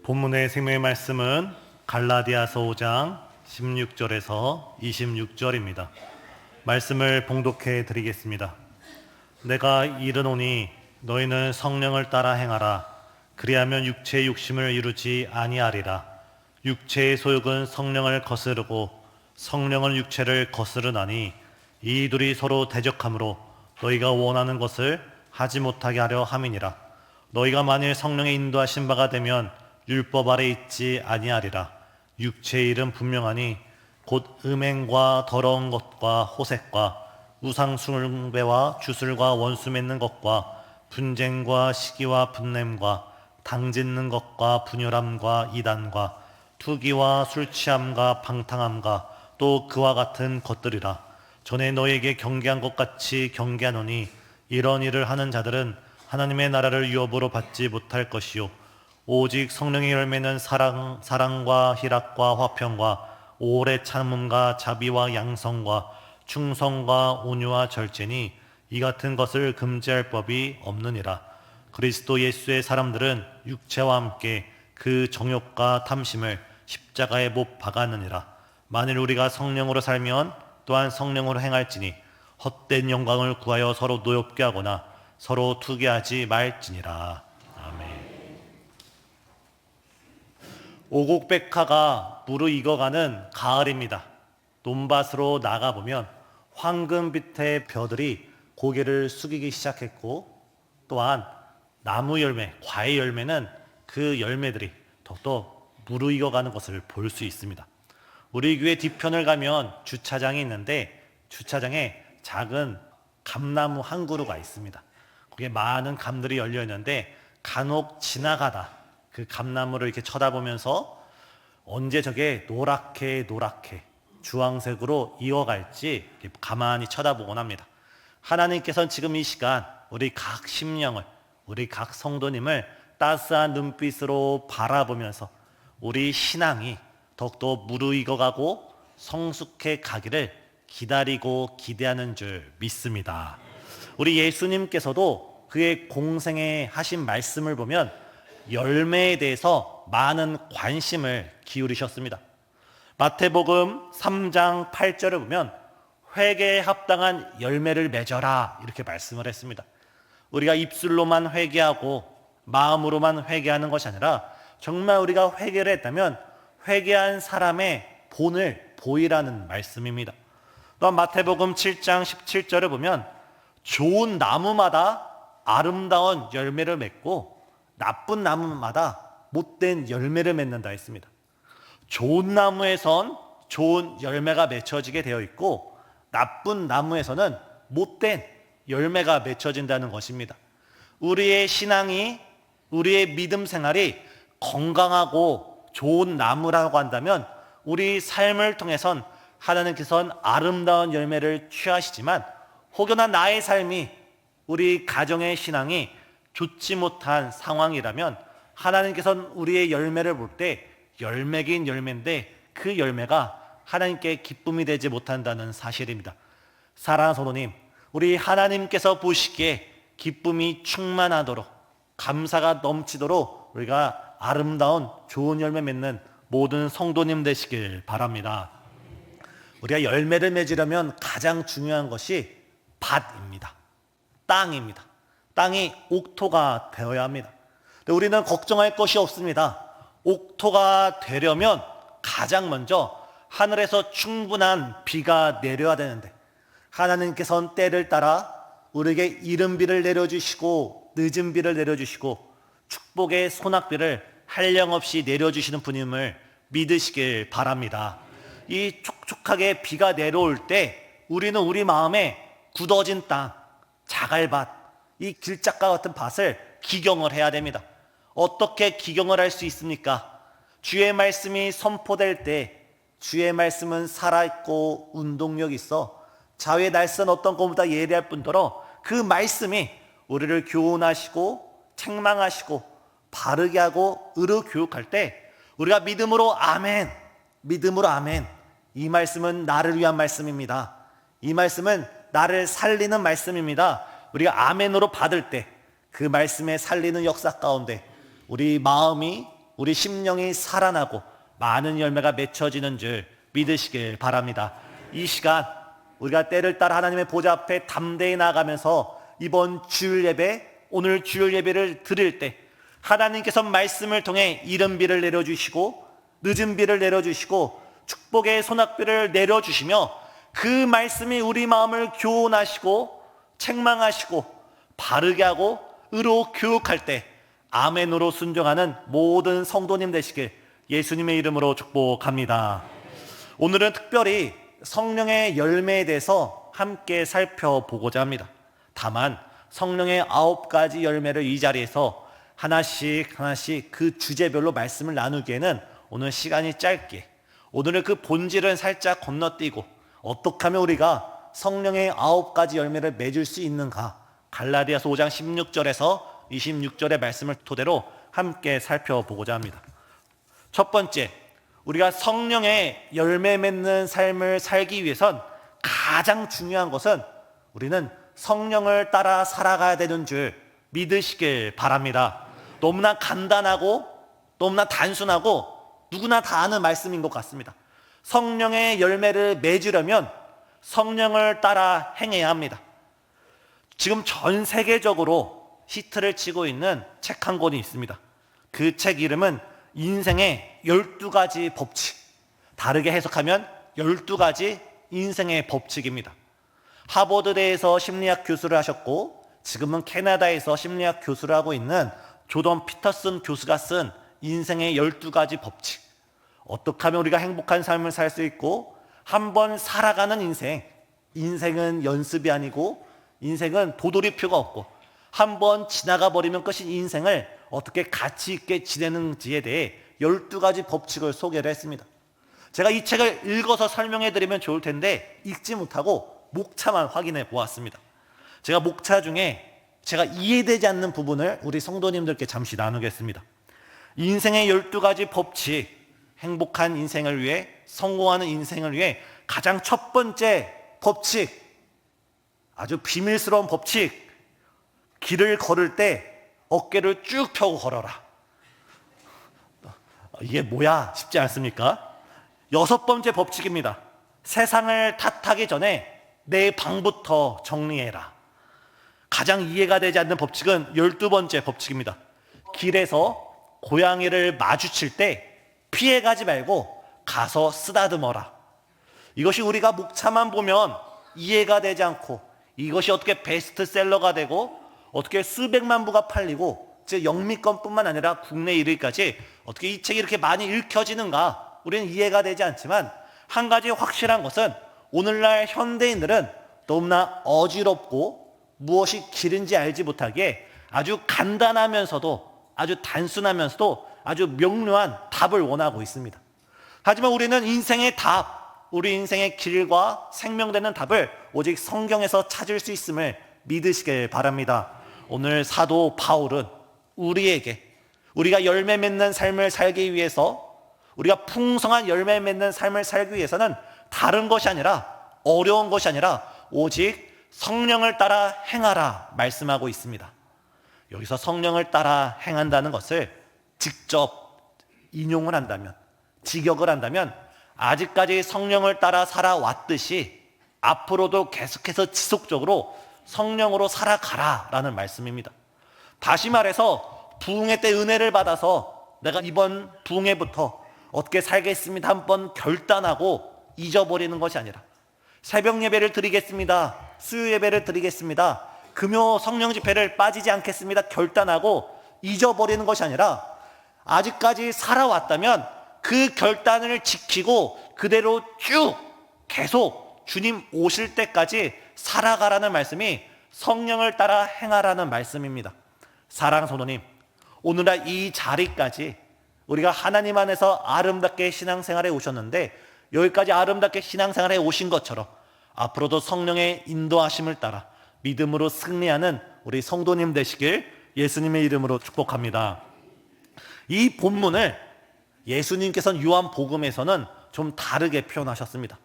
본문의 생명의 말씀은 갈라디아서 5장 16절에서 26절입니다. 말씀을 봉독해 드리겠습니다. 내가 이르노니 너희는 성령을 따라 행하라. 그리하면 육체의 욕심을 이루지 아니하리라. 육체의 소욕은 성령을 거스르고 성령은 육체를 거스르나니 이 둘이 서로 대적하므로 너희가 원하는 것을 하지 못하게 하려 함이니라. 너희가 만일 성령의 인도하신 바가 되면 율법 아래 있지 아니하리라. 육체의 일은 분명하니 곧 음행과 더러운 것과 호색과 우상 숭배와 주술과 원수 맺는 것과 분쟁과 시기와 분냄과 당짓는 것과 분열함과 이단과 투기와 술 취함과 방탕함과 또 그와 같은 것들이라. 전에 너에게 경계한 것 같이 경계하노니 이런 일을 하는 자들은 하나님의 나라를 유업으로 받지 못할 것이요 오직 성령의 열매는 사랑과 희락과 화평과 오래 참음과 자비와 양성과 충성과 온유와 절제니 이 같은 것을 금지할 법이 없느니라. 그리스도 예수의 사람들은 육체와 함께 그 정욕과 탐심을 십자가에 못 박았느니라. 만일 우리가 성령으로 살면 또한 성령으로 행할지니 헛된 영광을 구하여 서로 노엽게 하거나 서로 투기하지 말지니라. 아멘. 오곡백화가 무르익어가는 가을입니다. 논밭으로 나가보면 황금빛의 벼들이 고개를 숙이기 시작했고, 또한 나무 열매, 과일 열매는 그 열매들이 더욱더 무르익어가는 것을 볼 수 있습니다. 우리 교회 뒤편을 가면 주차장이 있는데 주차장에 작은 감나무 한 그루가 있습니다. 거기에 많은 감들이 열려 있는데 간혹 지나가다 그 감나무를 이렇게 쳐다보면서 언제 저게 노랗게 주황색으로 이어갈지 가만히 쳐다보곤 합니다. 하나님께서는 지금 이 시간 우리 각 심령을, 우리 각 성도님을 따스한 눈빛으로 바라보면서 우리 신앙이 더욱더 무르익어가고 성숙해 가기를 기다리고 기대하는 줄 믿습니다. 우리 예수님께서도 그의 공생에 하신 말씀을 보면 열매에 대해서 많은 관심을 기울이셨습니다. 마태복음 3장 8절을 보면 회개에 합당한 열매를 맺어라 이렇게 말씀을 했습니다. 우리가 입술로만 회개하고 마음으로만 회개하는 것이 아니라 정말 우리가 회개를 했다면 회개한 사람의 본을 보이라는 말씀입니다. 또한 마태복음 7장 17절을 보면 좋은 나무마다 아름다운 열매를 맺고 나쁜 나무마다 못된 열매를 맺는다 했습니다. 좋은 나무에선 좋은 열매가 맺혀지게 되어 있고 나쁜 나무에서는 못된 열매가 맺혀진다는 것입니다. 우리의 신앙이, 우리의 믿음 생활이 건강하고 좋은 나무라고 한다면 우리 삶을 통해선 하나님께서는 아름다운 열매를 취하시지만 혹여나 나의 삶이, 우리 가정의 신앙이 좋지 못한 상황이라면 하나님께서는 우리의 열매를 볼 때 열매긴 열매인데 그 열매가 하나님께 기쁨이 되지 못한다는 사실입니다. 사랑하는 성도님, 우리 하나님께서 보시기에 기쁨이 충만하도록, 감사가 넘치도록 우리가 아름다운 좋은 열매 맺는 모든 성도님 되시길 바랍니다. 우리가 열매를 맺으려면 가장 중요한 것이 밭입니다. 땅입니다. 땅이 옥토가 되어야 합니다. 근데 우리는 걱정할 것이 없습니다. 옥토가 되려면 가장 먼저 하늘에서 충분한 비가 내려야 되는데 하나님께서는 때를 따라 우리에게 이른 비를 내려주시고 늦은 비를 내려주시고 축복의 소낙비를 한량없이 내려주시는 분임을 믿으시길 바랍니다. 이 촉촉하게 비가 내려올 때 우리는 우리 마음에 굳어진 땅, 자갈밭, 이 길작과 같은 밭을 기경을 해야 됩니다. 어떻게 기경을 할 수 있습니까? 주의 말씀이 선포될 때 주의 말씀은 살아있고 운동력 있어 자외 날선 어떤 것보다 예리할 뿐더러 그 말씀이 우리를 교훈하시고 책망하시고 바르게 하고 의로 교육할 때 우리가 믿음으로 아멘, 믿음으로 아멘, 이 말씀은 나를 위한 말씀입니다, 이 말씀은 나를 살리는 말씀입니다, 우리가 아멘으로 받을 때 그 말씀에 살리는 역사 가운데 우리 마음이, 우리 심령이 살아나고 많은 열매가 맺혀지는 줄 믿으시길 바랍니다. 이 시간 우리가 때를 따라 하나님의 보좌 앞에 담대히 나가면서 이번 주일 예배, 오늘 주일 예배를 드릴 때 하나님께서 말씀을 통해 이른 비를 내려주시고 늦은 비를 내려주시고 축복의 소낙비를 내려주시며 그 말씀이 우리 마음을 교훈하시고 책망하시고 바르게 하고 의로 교육할 때 아멘으로 순종하는 모든 성도님 되시길 예수님의 이름으로 축복합니다. 오늘은 특별히 성령의 열매에 대해서 함께 살펴보고자 합니다. 다만 성령의 9가지 열매를 이 자리에서 하나씩 그 주제별로 말씀을 나누기에는 오늘 시간이 짧게, 오늘은 그 본질은 살짝 건너뛰고 어떻게 하면 우리가 성령의 9가지 열매를 맺을 수 있는가, 갈라디아서 5장 16절에서 26절의 말씀을 토대로 함께 살펴보고자 합니다. 첫 번째, 우리가 성령의 열매 맺는 삶을 살기 위해선 가장 중요한 것은 우리는 성령을 따라 살아가야 되는 줄 믿으시길 바랍니다. 너무나 간단하고 너무나 단순하고 누구나 다 아는 말씀인 것 같습니다. 성령의 열매를 맺으려면 성령을 따라 행해야 합니다. 지금 전 세계적으로 히트를 치고 있는 책 한 권이 있습니다. 그 책 이름은 인생의 12가지 법칙, 다르게 해석하면 12가지 인생의 법칙입니다. 하버드대에서 심리학 교수를 하셨고 지금은 캐나다에서 심리학 교수를 하고 있는 조던 피터슨 교수가 쓴 인생의 12가지 법칙, 어떻게 하면 우리가 행복한 삶을 살 수 있고 한번 살아가는 인생은 연습이 아니고 인생은 도돌이표가 없고 한번 지나가 버리면 끝인 인생을 어떻게 가치 있게 지내는지에 대해 12가지 법칙을 소개를 했습니다. 제가 이 책을 읽어서 설명해 드리면 좋을 텐데 읽지 못하고 목차만 확인해 보았습니다. 제가 목차 중에 제가 이해되지 않는 부분을 우리 성도님들께 잠시 나누겠습니다. 인생의 12가지 법칙, 행복한 인생을 위해, 성공하는 인생을 위해 가장 첫 번째 법칙, 아주 비밀스러운 법칙, 길을 걸을 때 어깨를 쭉 펴고 걸어라. 이게 뭐야 싶지 않습니까? 6번째 법칙입니다. 세상을 탓하기 전에 내 방부터 정리해라. 가장 이해가 되지 않는 법칙은 12번째 법칙입니다. 길에서 고양이를 마주칠 때 피해가지 말고 가서 쓰다듬어라. 이것이 우리가 목차만 보면 이해가 되지 않고 이것이 어떻게 베스트셀러가 되고 어떻게 수백만 부가 팔리고 즉 영미권뿐만 아니라 국내 1위까지 어떻게 이 책이 이렇게 많이 읽혀지는가 우리는 이해가 되지 않지만 한 가지 확실한 것은 오늘날 현대인들은 너무나 어지럽고 무엇이 길인지 알지 못하기에 아주 간단하면서도 아주 단순하면서도 아주 명료한 답을 원하고 있습니다. 하지만 우리는 인생의 답, 우리 인생의 길과 생명되는 답을 오직 성경에서 찾을 수 있음을 믿으시길 바랍니다. 오늘 사도 바울은 우리에게 우리가 열매 맺는 삶을 살기 위해서 우리가 풍성한 열매 맺는 삶을 살기 위해서는 다른 것이 아니라 어려운 것이 아니라 오직 성령을 따라 행하라 말씀하고 있습니다. 여기서 성령을 따라 행한다는 것을 직접 인용을 한다면, 직역을 한다면 아직까지 성령을 따라 살아왔듯이 앞으로도 계속해서 지속적으로 성령으로 살아가라라는 말씀입니다. 다시 말해서 부흥회 때 은혜를 받아서 내가 이번 부흥회부터 어떻게 살겠습니다 한번 결단하고 잊어버리는 것이 아니라 새벽 예배를 드리겠습니다, 수요 예배를 드리겠습니다, 금요 성령 집회를 빠지지 않겠습니다 결단하고 잊어버리는 것이 아니라 아직까지 살아왔다면 그 결단을 지키고 그대로 쭉 계속 주님 오실 때까지 살아가라는 말씀이 성령을 따라 행하라는 말씀입니다. 사랑하는 성도님, 오늘날 이 자리까지 우리가 하나님 안에서 아름답게 신앙생활에 오셨는데 여기까지 아름답게 신앙생활에 오신 것처럼 앞으로도 성령의 인도하심을 따라 믿음으로 승리하는 우리 성도님 되시길 예수님의 이름으로 축복합니다. 이 본문을 예수님께서는 요한복음에서는 좀 다르게 표현하셨습니다.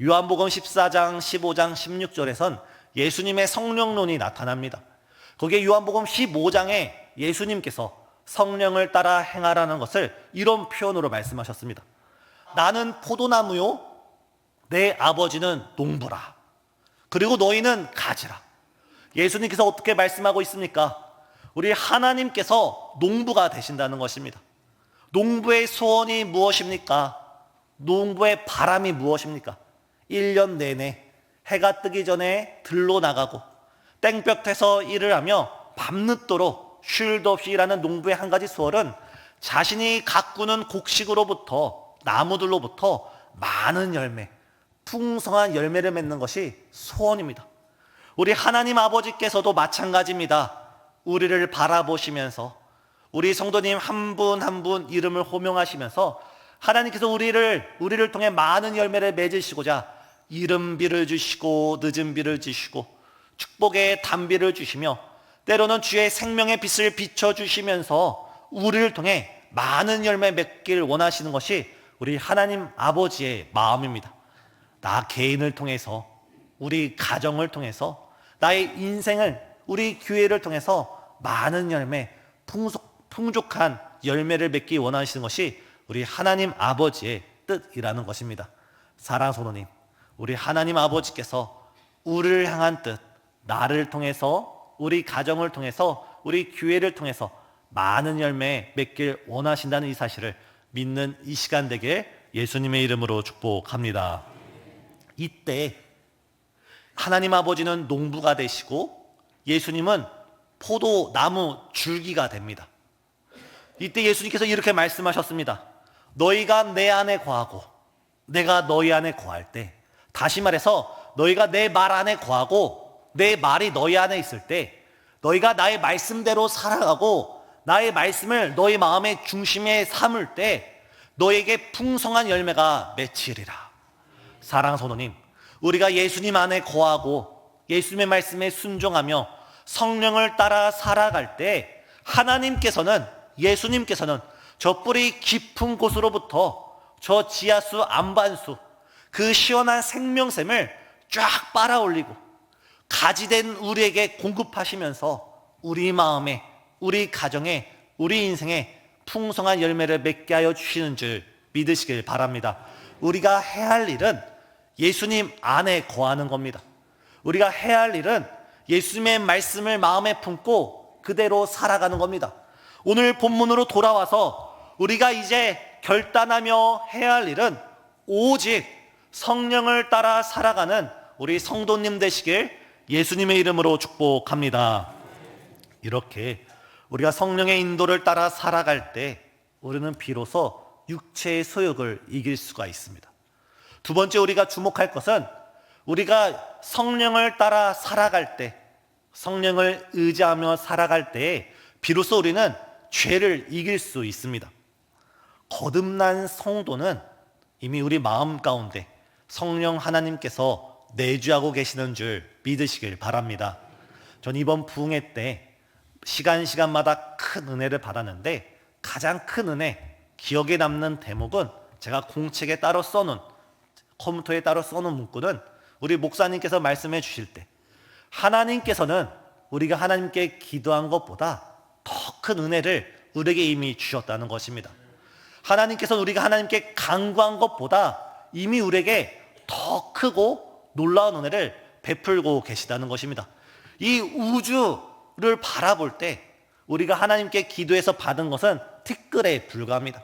요한복음 14장, 15장, 16절에선 예수님의 성령론이 나타납니다. 거기에 요한복음 15장에 예수님께서 성령을 따라 행하라는 것을 이런 표현으로 말씀하셨습니다. 나는 포도나무요, 내 아버지는 농부라. 그리고 너희는 가지라. 예수님께서 어떻게 말씀하고 있습니까? 우리 하나님께서 농부가 되신다는 것입니다. 농부의 소원이 무엇입니까? 농부의 바람이 무엇입니까? 1년 내내 해가 뜨기 전에 들로 나가고 땡볕에서 일을 하며 밤늦도록 쉴도 없이 일하는 농부의 한 가지 소원은 자신이 가꾸는 곡식으로부터, 나무들로부터 많은 열매, 풍성한 열매를 맺는 것이 소원입니다. 우리 하나님 아버지께서도 마찬가지입니다. 우리를 바라보시면서, 우리 성도님 한 분 한 분 이름을 호명하시면서 하나님께서 우리를 통해 많은 열매를 맺으시고자 이른 비를 주시고 늦은 비를 주시고 축복의 단비를 주시며 때로는 주의 생명의 빛을 비춰주시면서 우리를 통해 많은 열매 맺기를 원하시는 것이 우리 하나님 아버지의 마음입니다. 나 개인을 통해서, 우리 가정을 통해서, 나의 인생을, 우리 교회를 통해서 많은 열매, 풍족한 열매를 맺기 원하시는 것이 우리 하나님 아버지의 뜻이라는 것입니다. 사랑하는 성도님, 우리 하나님 아버지께서 우리를 향한 뜻, 나를 통해서, 우리 가정을 통해서, 우리 교회를 통해서 많은 열매 맺길 원하신다는 이 사실을 믿는 이 시간 되게 예수님의 이름으로 축복합니다. 이때 하나님 아버지는 농부가 되시고 예수님은 포도나무 줄기가 됩니다. 이때 예수님께서 이렇게 말씀하셨습니다. 너희가 내 안에 거하고 내가 너희 안에 거할 때, 다시 말해서 너희가 내 말 안에 거하고 내 말이 너희 안에 있을 때, 너희가 나의 말씀대로 살아가고 나의 말씀을 너희 마음의 중심에 삼을 때 너에게 풍성한 열매가 맺히리라. 사랑하는 성도님, 우리가 예수님 안에 거하고 예수님의 말씀에 순종하며 성령을 따라 살아갈 때 하나님께서는, 예수님께서는 저 뿌리 깊은 곳으로부터 저 지하수 안반수, 그 시원한 생명샘을 쫙 빨아올리고 가지된 우리에게 공급하시면서 우리 마음에, 우리 가정에, 우리 인생에 풍성한 열매를 맺게 하여 주시는 줄 믿으시길 바랍니다. 우리가 해야 할 일은 예수님 안에 거하는 겁니다. 우리가 해야 할 일은 예수님의 말씀을 마음에 품고 그대로 살아가는 겁니다. 오늘 본문으로 돌아와서 우리가 이제 결단하며 해야 할 일은 오직 성령을 따라 살아가는 우리 성도님 되시길 예수님의 이름으로 축복합니다. 이렇게 우리가 성령의 인도를 따라 살아갈 때 우리는 비로소 육체의 소욕을 이길 수가 있습니다. 두 번째 우리가 주목할 것은 우리가 성령을 따라 살아갈 때, 성령을 의지하며 살아갈 때에 비로소 우리는 죄를 이길 수 있습니다. 거듭난 성도는 이미 우리 마음 가운데 성령 하나님께서 내주하고 계시는 줄 믿으시길 바랍니다. 전 이번 부흥회 때 시간마다 큰 은혜를 받았는데 가장 큰 은혜, 기억에 남는 대목은 제가 공책에 따로 써놓은, 컴퓨터에 따로 써놓은 문구는 우리 목사님께서 말씀해 주실 때 하나님께서는 우리가 하나님께 기도한 것보다 더 큰 은혜를 우리에게 이미 주셨다는 것입니다. 하나님께서는 우리가 하나님께 간구한 것보다 이미 우리에게 더 크고 놀라운 은혜를 베풀고 계시다는 것입니다. 이 우주를 바라볼 때 우리가 하나님께 기도해서 받은 것은 티끌에 불과합니다.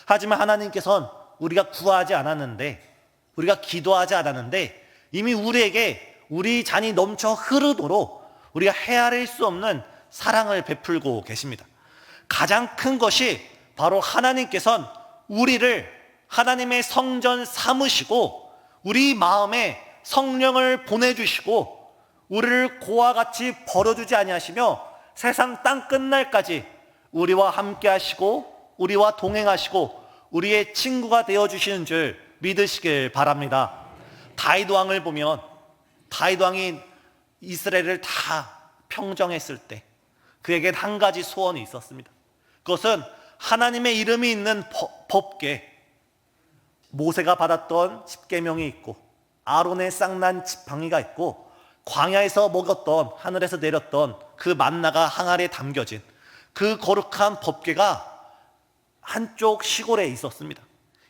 하지만 하나님께서는 우리가 구하지 않았는데, 우리가 기도하지 않았는데 이미 우리에게 우리 잔이 넘쳐 흐르도록 우리가 헤아릴 수 없는 사랑을 베풀고 계십니다. 가장 큰 것이 바로 하나님께서는 우리를 하나님의 성전 삼으시고 우리 마음에 성령을 보내주시고 우리를 고와 같이 버려두지 아니하시며 세상 땅 끝날까지 우리와 함께 하시고 우리와 동행하시고 우리의 친구가 되어주시는 줄 믿으시길 바랍니다. 다윗 왕을 보면 다윗 왕이 이스라엘을 다 평정했을 때 그에겐 한 가지 소원이 있었습니다. 그것은 하나님의 이름이 있는 법궤, 모세가 받았던 십계명이 있고 아론의 쌍난 지팡이가 있고 광야에서 먹었던, 하늘에서 내렸던 그 만나가 항아리에 담겨진 그 거룩한 법궤가 한쪽 시골에 있었습니다.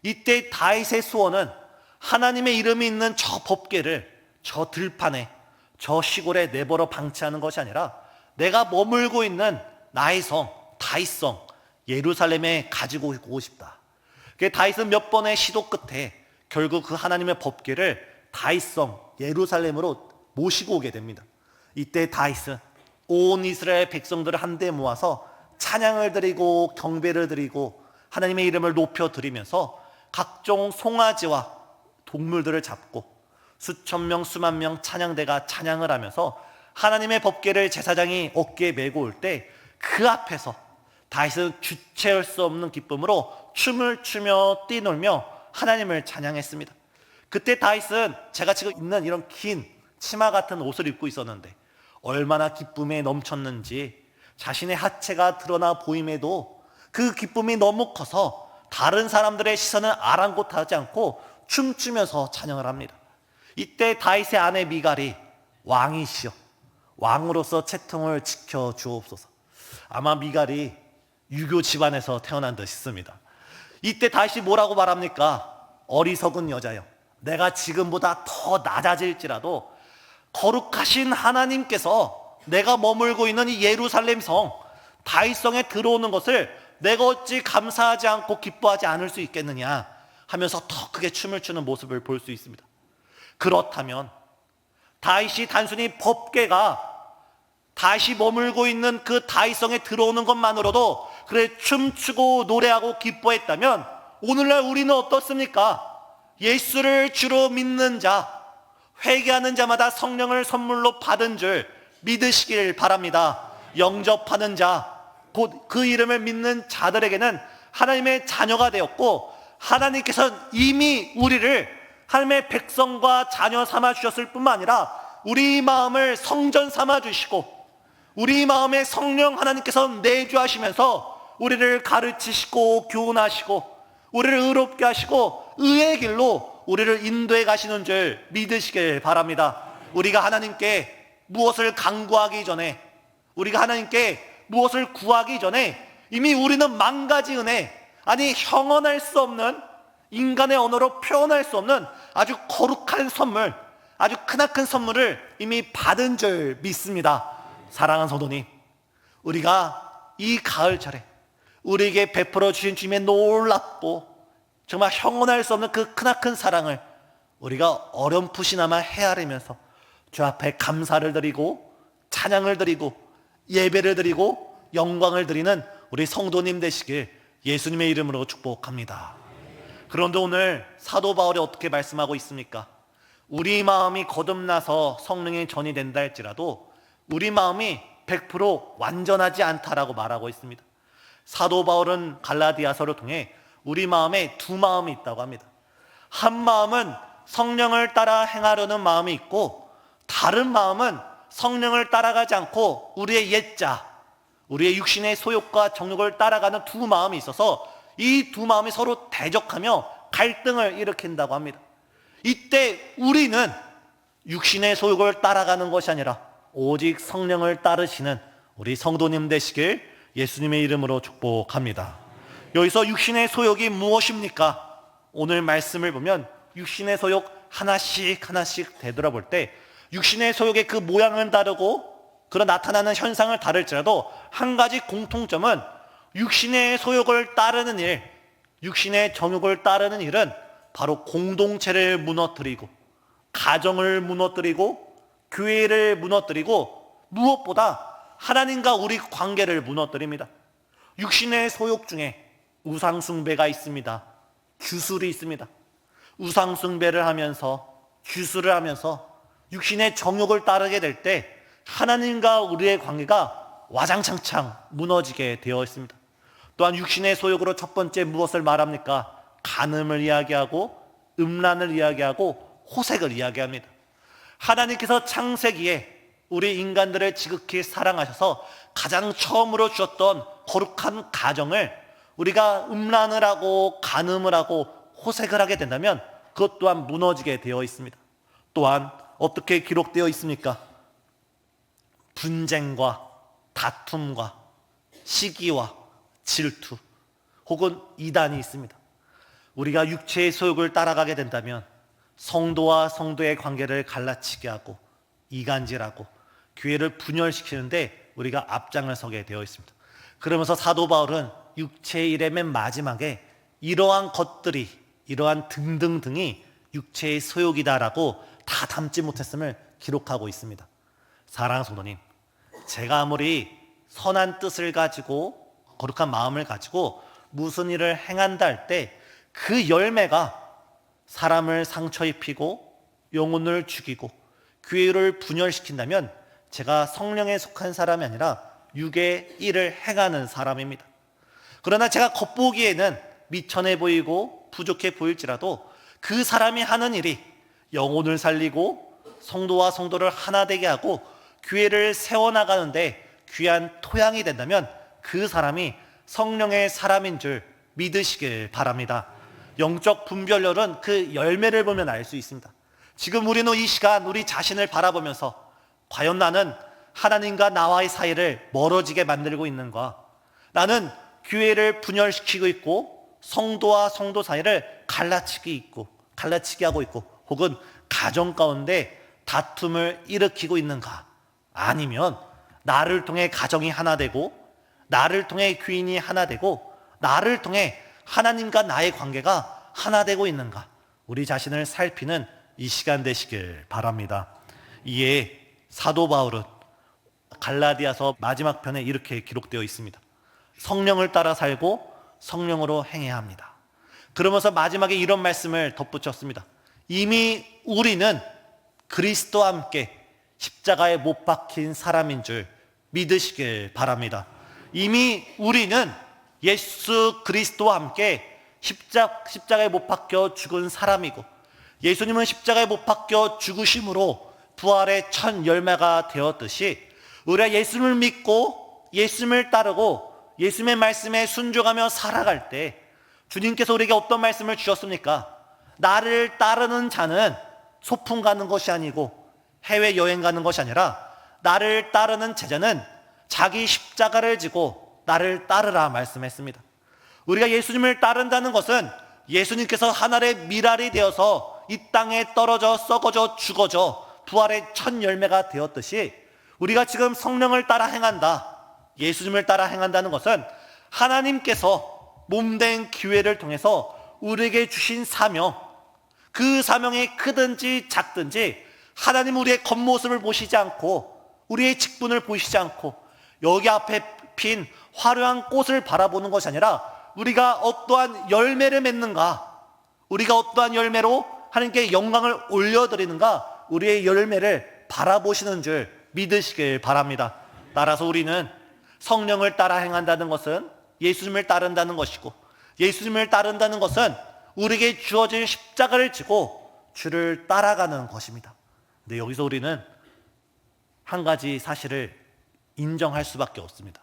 이때 다윗의 소원은 하나님의 이름이 있는 저 법궤를 저 들판에, 저 시골에 내버려 방치하는 것이 아니라 내가 머물고 있는 나의 성, 다윗성 예루살렘에 가지고 오고 싶다. 다윗은 몇 번의 시도 끝에 결국 그 하나님의 법궤를 다윗성 예루살렘으로 모시고 오게 됩니다. 이때 다윗은 온 이스라엘 백성들을 한데 모아서 찬양을 드리고 경배를 드리고 하나님의 이름을 높여 드리면서 각종 송아지와 동물들을 잡고 수천 명 수만 명 찬양대가 찬양을 하면서 하나님의 법궤를 제사장이 어깨에 메고 올 때 그 앞에서 다윗은 주체할 수 없는 기쁨으로 춤을 추며 뛰놀며 하나님을 찬양했습니다. 그때 다윗은 제가 지금 입는 이런 긴 치마 같은 옷을 입고 있었는데 얼마나 기쁨에 넘쳤는지 자신의 하체가 드러나 보임에도 그 기쁨이 너무 커서 다른 사람들의 시선을 아랑곳하지 않고 춤추면서 찬양을 합니다. 이때 다윗의 아내 미갈이 왕이시여 왕으로서 채통을 지켜 주옵소서. 아마 미갈이 유교 집안에서 태어난 듯 싶습니다. 이때 다윗이 뭐라고 말합니까? 어리석은 여자여, 내가 지금보다 더 낮아질지라도 거룩하신 하나님께서 내가 머물고 있는 이 예루살렘 성 다윗성에 들어오는 것을 내가 어찌 감사하지 않고 기뻐하지 않을 수 있겠느냐 하면서 더 크게 춤을 추는 모습을 볼 수 있습니다. 그렇다면 다윗이 단순히 법궤가 다윗이 머물고 있는 그 다윗성에 들어오는 것만으로도 그래 춤추고 노래하고 기뻐했다면 오늘날 우리는 어떻습니까? 예수를 주로 믿는 자, 회개하는 자마다 성령을 선물로 받은 줄 믿으시길 바랍니다. 영접하는 자, 곧 그 이름을 믿는 자들에게는 하나님의 자녀가 되었고 하나님께서는 이미 우리를 하나님의 백성과 자녀 삼아 주셨을 뿐만 아니라 우리 마음을 성전 삼아 주시고 우리 마음에 성령 하나님께서 내주하시면서 우리를 가르치시고 교훈하시고 우리를 의롭게 하시고 의의 길로 우리를 인도해 가시는 줄 믿으시길 바랍니다. 우리가 하나님께 무엇을 간구하기 전에, 우리가 하나님께 무엇을 구하기 전에 이미 우리는 만 가지 은혜, 아니 형언할 수 없는, 인간의 언어로 표현할 수 없는 아주 거룩한 선물, 아주 크나큰 선물을 이미 받은 줄 믿습니다. 사랑하는 성도님, 우리가 이 가을철에 우리에게 베풀어 주신 주님의 놀랍고 정말 형언할 수 없는 그 크나큰 사랑을 우리가 어렴풋이나마 헤아리면서 주 앞에 감사를 드리고 찬양을 드리고 예배를 드리고 영광을 드리는 우리 성도님 되시길 예수님의 이름으로 축복합니다. 그런데 오늘 사도 바울이 어떻게 말씀하고 있습니까? 우리 마음이 거듭나서 성령의 전이 된다 할지라도 우리 마음이 100% 완전하지 않다라고 말하고 있습니다. 사도 바울은 갈라디아서를 통해 우리 마음에 두 마음이 있다고 합니다. 한 마음은 성령을 따라 행하려는 마음이 있고 다른 마음은 성령을 따라가지 않고 우리의 옛자, 우리의 육신의 소욕과 정욕을 따라가는 두 마음이 있어서 이 두 마음이 서로 대적하며 갈등을 일으킨다고 합니다. 이때 우리는 육신의 소욕을 따라가는 것이 아니라 오직 성령을 따르시는 우리 성도님 되시길 예수님의 이름으로 축복합니다. 여기서 육신의 소욕이 무엇입니까? 오늘 말씀을 보면 육신의 소욕 하나씩 하나씩 되돌아볼 때 육신의 소욕의 그 모양은 다르고 그런 나타나는 현상을 다를지라도 한 가지 공통점은 육신의 소욕을 따르는 일, 육신의 정욕을 따르는 일은 바로 공동체를 무너뜨리고 가정을 무너뜨리고 교회를 무너뜨리고 무엇보다 하나님과 우리 관계를 무너뜨립니다. 육신의 소욕 중에 우상숭배가 있습니다. 주술이 있습니다. 우상숭배를 하면서 주술을 하면서 육신의 정욕을 따르게 될 때 하나님과 우리의 관계가 와장창창 무너지게 되어 있습니다. 또한 육신의 소욕으로 첫 번째 무엇을 말합니까? 간음을 이야기하고 음란을 이야기하고 호색을 이야기합니다. 하나님께서 창세기에 우리 인간들을 지극히 사랑하셔서 가장 처음으로 주셨던 거룩한 가정을 우리가 음란을 하고 간음을 하고 호색을 하게 된다면 그것 또한 무너지게 되어 있습니다. 또한 어떻게 기록되어 있습니까? 분쟁과 다툼과 시기와 질투 혹은 이단이 있습니다. 우리가 육체의 소욕을 따라가게 된다면 성도와 성도의 관계를 갈라치게 하고 이간질하고 교회를 분열시키는데 우리가 앞장을 서게 되어 있습니다. 그러면서 사도 바울은 육체의 일의 맨 마지막에 이러한 것들이, 이러한 등등등이 육체의 소욕이다라고 다 담지 못했음을 기록하고 있습니다. 사랑하는 성도님, 제가 아무리 선한 뜻을 가지고 거룩한 마음을 가지고 무슨 일을 행한다 할 때 그 열매가 사람을 상처 입히고 영혼을 죽이고 교회를 분열시킨다면 제가 성령에 속한 사람이 아니라 육의 일을 행하는 사람입니다. 그러나 제가 겉보기에는 미천해 보이고 부족해 보일지라도 그 사람이 하는 일이 영혼을 살리고 성도와 성도를 하나 되게 하고 교회를 세워나가는데 귀한 토양이 된다면 그 사람이 성령의 사람인 줄 믿으시길 바랍니다. 영적 분별력은 그 열매를 보면 알 수 있습니다. 지금 우리는 이 시간 우리 자신을 바라보면서 과연 나는 하나님과 나와의 사이를 멀어지게 만들고 있는가? 나는 교회를 분열시키고 있고 성도와 성도 사이를 갈라치게 하고 있고 혹은 가정 가운데 다툼을 일으키고 있는가? 아니면 나를 통해 가정이 하나 되고 나를 통해 교인이 하나 되고 나를 통해 하나님과 나의 관계가 하나 되고 있는가? 우리 자신을 살피는 이 시간 되시길 바랍니다. 이에 사도 바울은 갈라디아서 마지막 편에 이렇게 기록되어 있습니다. 성령을 따라 살고 성령으로 행해야 합니다. 그러면서 마지막에 이런 말씀을 덧붙였습니다. 이미 우리는 그리스도와 함께 십자가에 못 박힌 사람인 줄 믿으시길 바랍니다. 이미 우리는 예수 그리스도와 함께 십자가에 못 박혀 죽은 사람이고 예수님은 십자가에 못 박혀 죽으심으로 부활의 첫 열매가 되었듯이 우리가 예수님을 믿고 예수님을 따르고 예수님의 말씀에 순종하며 살아갈 때 주님께서 우리에게 어떤 말씀을 주셨습니까? 나를 따르는 자는 소풍 가는 것이 아니고 해외여행 가는 것이 아니라 나를 따르는 제자는 자기 십자가를 지고 나를 따르라 말씀했습니다. 우리가 예수님을 따른다는 것은 예수님께서 하늘의 미랄이 되어서 이 땅에 떨어져 썩어져 죽어져 부활의 첫 열매가 되었듯이 우리가 지금 성령을 따라 행한다, 예수님을 따라 행한다는 것은 하나님께서 몸된 교회를 통해서 우리에게 주신 사명, 그 사명이 크든지 작든지 하나님 우리의 겉모습을 보시지 않고 우리의 직분을 보시지 않고 여기 앞에 핀 화려한 꽃을 바라보는 것이 아니라 우리가 어떠한 열매를 맺는가, 우리가 어떠한 열매로 하나님께 영광을 올려드리는가, 우리의 열매를 바라보시는 줄 믿으시길 바랍니다. 따라서 우리는 성령을 따라 행한다는 것은 예수님을 따른다는 것이고 예수님을 따른다는 것은 우리에게 주어진 십자가를 지고 주를 따라가는 것입니다. 근데 여기서 우리는 한 가지 사실을 인정할 수밖에 없습니다.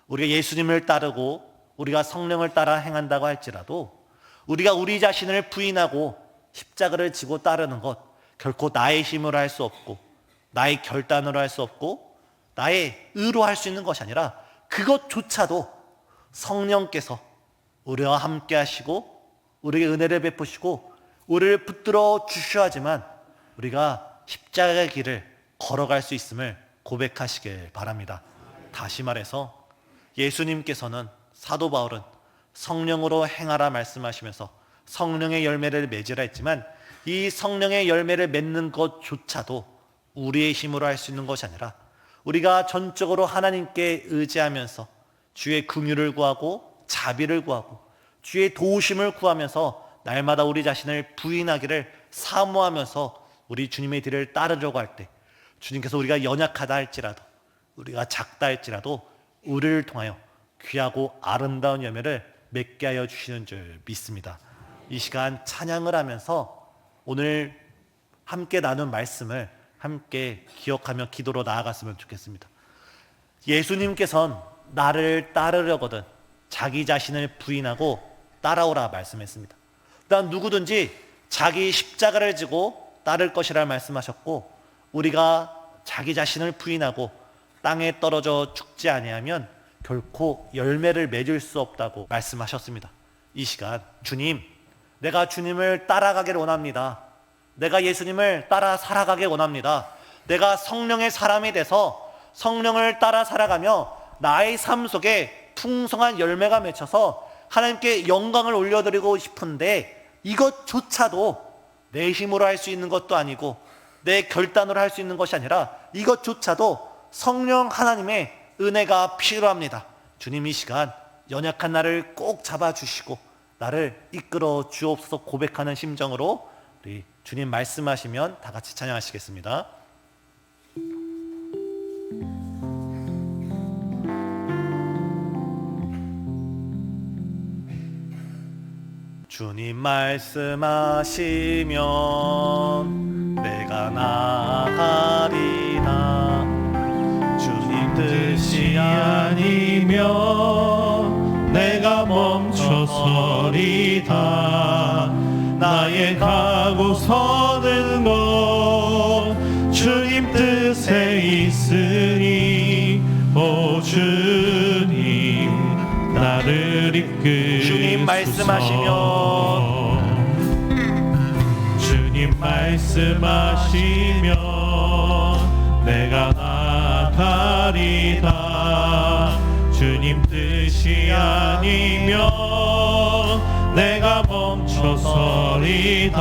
우리가 예수님을 따르고 우리가 성령을 따라 행한다고 할지라도 우리가 우리 자신을 부인하고 십자가를 지고 따르는 것 결코 나의 힘으로 할 수 없고 나의 결단으로 할 수 없고 나의 의로 할 수 있는 것이 아니라 그것조차도 성령께서 우리와 함께 하시고 우리에게 은혜를 베푸시고 우리를 붙들어 주셔야 하지만 우리가 십자가의 길을 걸어갈 수 있음을 고백하시길 바랍니다. 다시 말해서 예수님께서는, 사도 바울은 성령으로 행하라 말씀하시면서 성령의 열매를 맺으라 했지만 이 성령의 열매를 맺는 것조차도 우리의 힘으로 할 수 있는 것이 아니라 우리가 전적으로 하나님께 의지하면서 주의 긍휼을 구하고 자비를 구하고 주의 도우심을 구하면서 날마다 우리 자신을 부인하기를 사모하면서 우리 주님의 뒤를 따르려고 할 때 주님께서 우리가 연약하다 할지라도 우리가 작다 할지라도 우리를 통하여 귀하고 아름다운 열매를 맺게 하여 주시는 줄 믿습니다. 이 시간 찬양을 하면서 오늘 함께 나눈 말씀을 함께 기억하며 기도로 나아갔으면 좋겠습니다. 예수님께서는 나를 따르려거든 자기 자신을 부인하고 따라오라 말씀했습니다. 또한 누구든지 자기 십자가를 지고 따를 것이라 말씀하셨고 우리가 자기 자신을 부인하고 땅에 떨어져 죽지 아니하면 결코 열매를 맺을 수 없다고 말씀하셨습니다. 이 시간 주님, 내가 주님을 따라가기를 원합니다. 내가 예수님을 따라 살아가길 원합니다. 내가 성령의 사람이 돼서 성령을 따라 살아가며 나의 삶 속에 풍성한 열매가 맺혀서 하나님께 영광을 올려드리고 싶은데, 이것조차도 내 힘으로 할 수 있는 것도 아니고 내 결단으로 할 수 있는 것이 아니라 이것조차도 성령 하나님의 은혜가 필요합니다. 주님, 이 시간 연약한 나를 꼭 잡아주시고 나를 이끌어 주옵소서 고백하는 심정으로 우리 주님 말씀하시면 다 같이 찬양하시겠습니다. 주님 말씀하시면 내가 나아가리다. 주님 뜻이 아니면 내가 멈춰서리다. 나의 가고 서는 것 주님 뜻에 있으니, 오 주님 나를 이끌소서. 주님 말씀하시면 주님 말씀하시면 내가 나아가리다. 주님 뜻이 아니면 내가 멈춰서리다.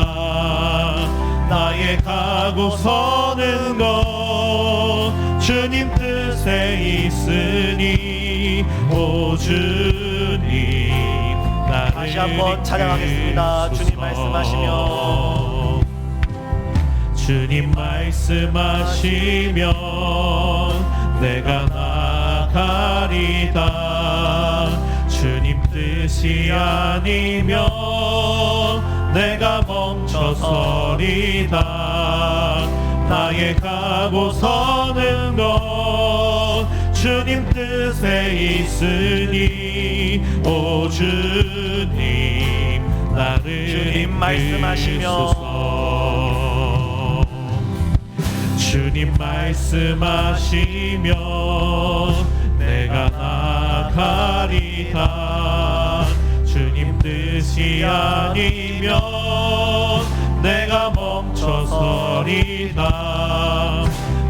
나의 가고 서는 것 주님 뜻에 있으니, 오 주님 나를 다시 한번 찬양하겠습니다. 주님 말씀하시면 주님 말씀하시면 내가 나아가리다. 주님 뜻이 아니면 내가 멈춰서리다. 나의 가고 서는 것 주님 뜻에 있으니, 오 주님 나를 주님 말씀하시면 주님 말씀하시면 내가 나아가리다. 주님 뜻이 아니면 내가 멈춰서리다.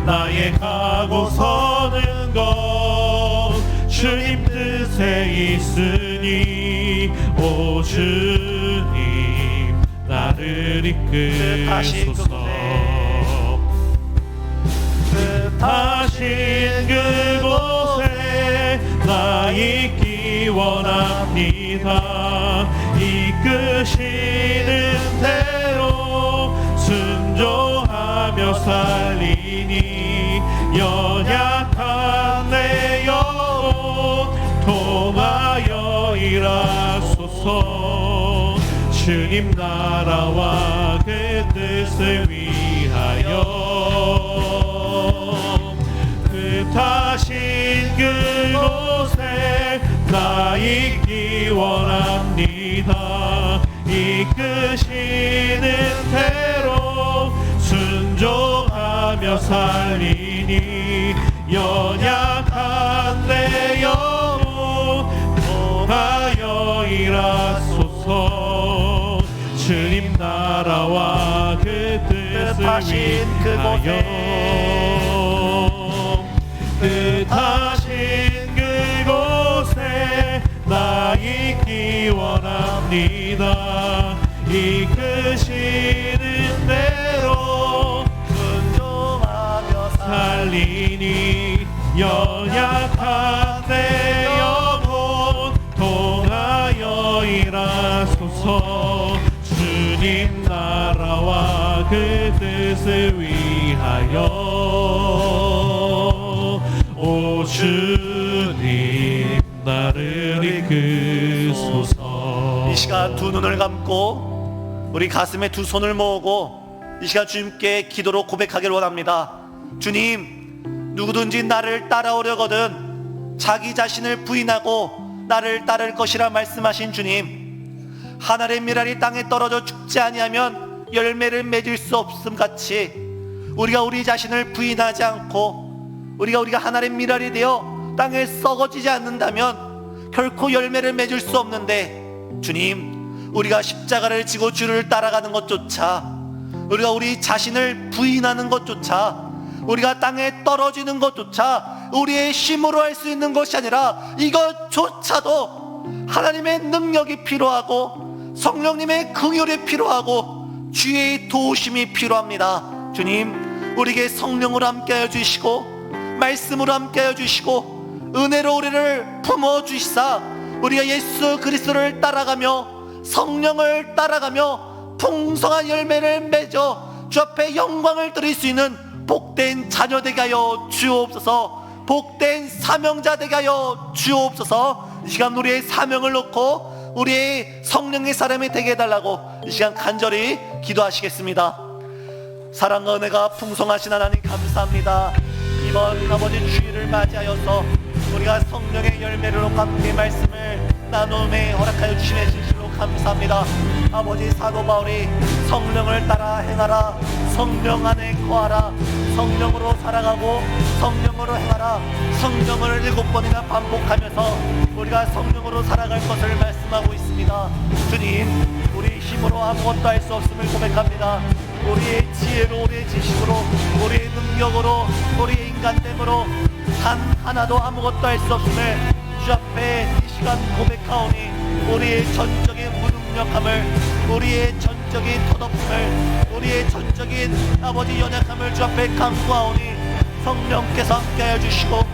나의 가고 서는 것 주님 뜻에 있으니, 오 주님 나를 이끌소서. 뜻하신 그곳에 나 있기 원합니다. 이끄시는 대로 순종하며 살리니, 연약한 내 영혼 통하여 일하소서. 주님 나라와 그 뜻을 위하여 뜻하신 그곳에 나 있기 원합니다. 이끄시는 대로 순종하며 살리니, 연약한 내 영혼 통하여 일하소서. 주님 나라와 그 뜻을 위하여 뜻하신 그곳에 나 있기 원합니다. 이끄시는 대로 순종하며 살리니, 연약한 내 영혼 통하여 일하소서. 주님 나라와 그 뜻을 위하여, 오 주님 나를 이끄소서. 이 시간 두 눈을 감고 우리 가슴에 두 손을 모으고 이 시간 주님께 기도로 고백하길 원합니다. 주님, 누구든지 나를 따라오려거든 자기 자신을 부인하고 나를 따를 것이라 말씀하신 주님, 하늘의 미랄이 땅에 떨어져 죽지 아니하면 열매를 맺을 수 없음 같이 우리가 우리 자신을 부인하지 않고 우리가 하늘의 미랄이 되어 땅에 썩어지지 않는다면 결코 열매를 맺을 수 없는데, 주님, 우리가 십자가를 지고 주를 따라가는 것조차, 우리가 우리 자신을 부인하는 것조차, 우리가 땅에 떨어지는 것조차 우리의 힘으로 할 수 있는 것이 아니라 이것조차도 하나님의 능력이 필요하고 성령님의 긍휼이 필요하고 주의 도우심이 필요합니다. 주님, 우리에게 성령으로 함께하여 주시고 말씀으로 함께하여 주시고 은혜로 우리를 품어주시사 우리가 예수 그리스도를 따라가며 성령을 따라가며 풍성한 열매를 맺어 주 앞에 영광을 드릴 수 있는 복된 자녀 되게 하여 주옵소서. 복된 사명자 되게 하여 주옵소서. 이 시간 우리의 사명을 놓고 우리의 성령의 사람이 되게 해달라고 이 시간 간절히 기도하시겠습니다. 사랑과 은혜가 풍성하신 하나님 감사합니다. 이번 아버지 주일을 맞이하여서 우리가 성령의 열매로 함께 말씀을 나눔에 허락하여 주심에 진실로 감사합니다. 아버지 사도 바울이 성령을 따라 행하라, 성령 안에 거하라, 성령으로 살아가고 성령으로 행하라, 성령을 7번이나 반복하면서 우리가 성령으로 살아갈 것을 말씀하고 있습니다. 주님, 우리 힘으로 아무것도 할 수 없음을 고백합니다. 우리의 지혜로, 우리의 지식으로, 우리의 능력으로, 우리의 인간됨으로 단 하나도 아무것도 할 수 없음을 주 앞에 이 시간 고백하오니 우리의 전적인 무능력함을, 우리의 전적인 덧없음을, 우리의 전적인 아버지 연약함을 주 앞에 강구하오니 성령께서 함께하여 주시고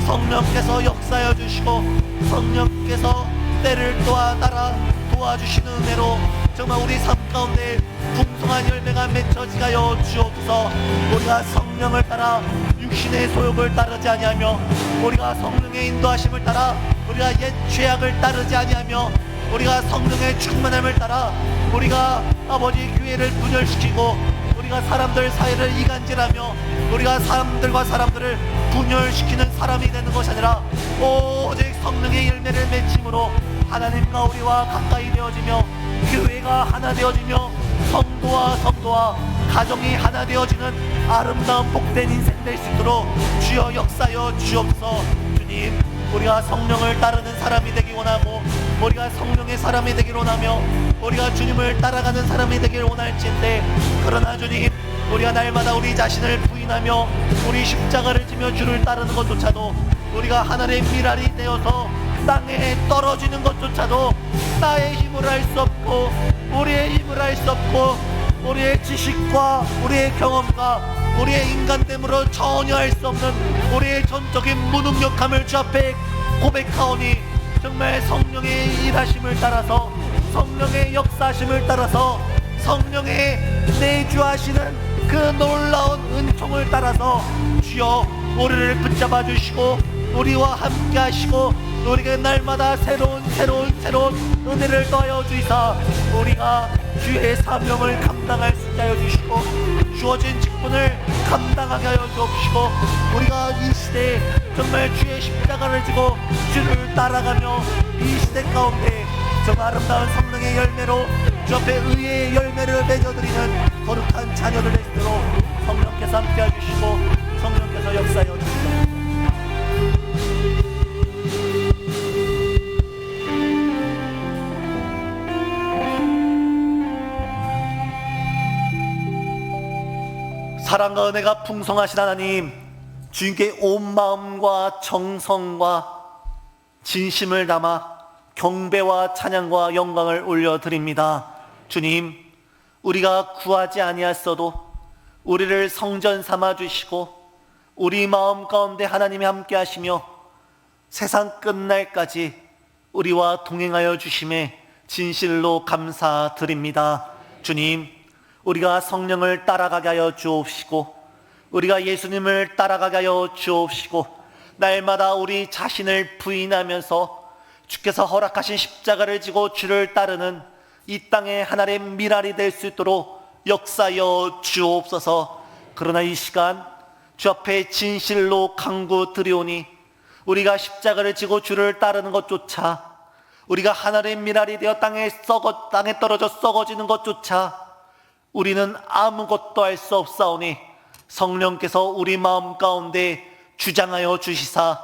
성령께서 역사하여 주시고 성령께서 때를 따라 도와주시는 은혜로 정말 우리 삶 가운데 풍성한 열매가 맺혀지게 하여 주옵소서. 우리가 성령을 따라 육신의 소욕을 따르지 아니하며 우리가 성령의 인도하심을 따라 우리가 옛 죄악을 따르지 아니하며 우리가 성령의 충만함을 따라 우리가 아버지 교회를 분열시키고 우리가 사람들 사이를 이간질하며 우리가 사람들과 사람들을 분열시키는 사람이 되는 것이 아니라 오직 성령의 열매를 맺힘으로 하나님과 우리와 가까이 되어지며 교회가 하나 되어지며 성도와 가정이 하나 되어지는 아름다운 복된 인생 될 수 있도록 주여 역사여 주옵소서. 주님, 우리가 성령을 따르는 사람이 되기 원하고 우리가 성령의 사람이 되기를 원하며 우리가 주님을 따라가는 사람이 되기를 원할진데, 그러나 주님, 우리가 날마다 우리 자신을 부인하며 우리 십자가를 지며 주를 따르는 것조차도 우리가 하늘의 미랄이 되어서 땅에 떨어지는 것조차도 나의 힘으로 할 수 없고 우리의 힘으로 할 수 없고 우리의 지식과 우리의 경험과 우리의 인간됨으로 전혀 할 수 없는 우리의 전적인 무능력함을 주 앞에 고백하오니 정말 성령의 일하심을 따라서 성령의 역사하심을 따라서 성령의 내주하시는 그 놀라운 은총을 따라서 주여 우리를 붙잡아 주시고 우리와 함께 하시고 우리에게 날마다 새로운 은혜를 더하여 주시사 우리가 주의 사명을 감당할 수 있게 하여 주시고 주어진 직분을 감당하게 하여 주옵시고 우리가 이 시대에 정말 주의 십자가를 지고 주를 따라가며 이 시대 가운데 정말 아름다운 성령의 열매로 주 앞에 의의 열매를 맺어드리는 거룩한 자녀들 되시도록 성령께서 함께 해주시고 성령께서 역사하여 주시옵소서. 사랑과 은혜가 풍성하신 하나님, 주님께 온 마음과 정성과 진심을 담아 경배와 찬양과 영광을 올려드립니다. 주님, 우리가 구하지 아니하였어도 우리를 성전 삼아 주시고 우리 마음 가운데 하나님이 함께 하시며 세상 끝날까지 우리와 동행하여 주심에 진실로 감사드립니다. 주님, 우리가 성령을 따라가게 하여 주옵시고 우리가 예수님을 따라가게 하여 주옵시고 날마다 우리 자신을 부인하면서 주께서 허락하신 십자가를 지고 주를 따르는 이 땅의 하나의 미랄이 될 수 있도록 역사하여 주옵소서. 그러나 이 시간 주 앞에 진실로 간구드리오니 우리가 십자가를 지고 주를 따르는 것조차 우리가 하나의 미랄이 되어 땅에 떨어져 썩어지는 것조차 우리는 아무것도 할 수 없사오니 성령께서 우리 마음 가운데 주장하여 주시사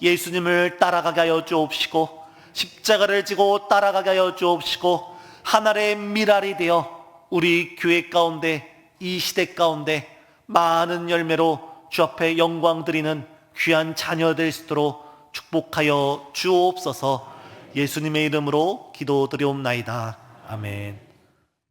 예수님을 따라가게 하여 주옵시고 십자가를 지고 따라가게 하여 주옵시고 하늘의 미랄이 되어 우리 교회 가운데 이 시대 가운데 많은 열매로 주 앞에 영광 드리는 귀한 자녀 될 수 있도록 축복하여 주옵소서. 예수님의 이름으로 기도드리옵나이다. 아멘.